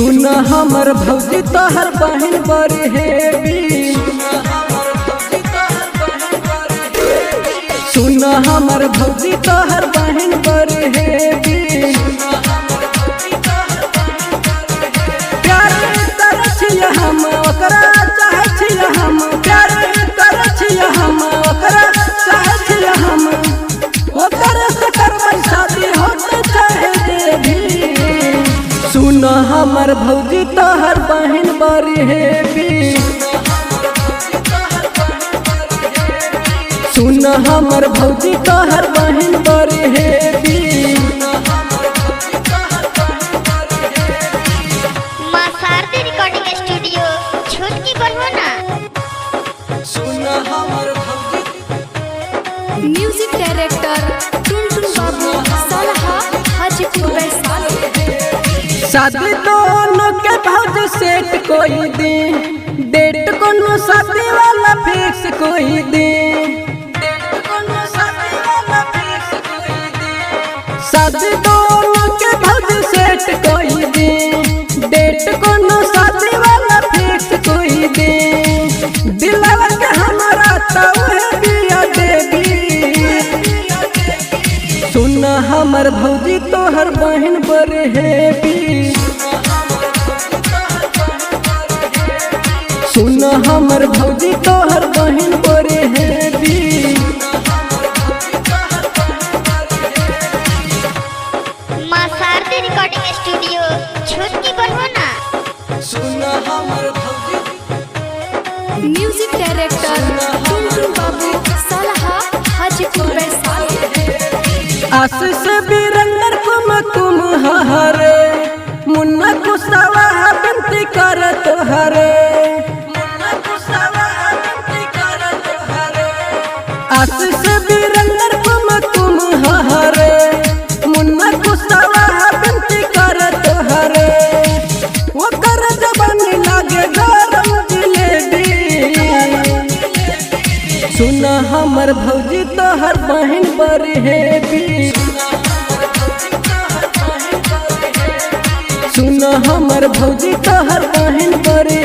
सुन हमर भौजी तोहर बहन बड़ी हेबी। सुन हमर भौजी तोहर बहन बड़ी हेबी। प्यार कर छियै हम ओकरा चाहे छियै हम। प्यार कर छियै हम ओकरा चाहे छियै हम। ओकरा से करबै शादी होते चाहे देवी। सुन हमर भौजी तोहर बहन बड़ी हेबी। सुन हमर भौजी तोहर बहन बड़ी हेबी। मां शारदा रिकॉर्डिंग स्टूडियो छोटकी बरहोना। सुन हमर भौजी म्यूजिक डायरेक्टर टुनटुन बाबू सलहा हाजीपुर वैशाली। शादी दोनों के भौज सेट कोई दे। डेट कोनो शादी वाला फिक्स कोई दे। शादी दोनों के भौज सेट कोई दे। डेट कोनो शादी वाला फिक्स कोई दे। दिलवा के हमारा तवे बिया देवी। सुन हमर भौजी तोहर बहन बड़ी हेबी। सुन हमर भौजी तोहर बहन बड़ी हेबी। मां शारदा रिकॉर्डिंग स्टूडियो छोटकी बरहोना। सुन हमर भौजी म्यूजिक डायरेक्टर टुनटुन बाबू सलहा हाजीपुर वैशाली। आशीष बीरंदर कुम हरे। मुन्ना कुशवा बिनती कर तोहरे। आशीष बीरंदर कुम हरे। मुन्ना कुशवा बिनती कर तोहरे। ओकर जबानी लागे गरम जिलेबी। सुन हमर भौजी तोहर बहन बड़ी हेबी। सुन हमर भौजी तोहर बहन बड़ी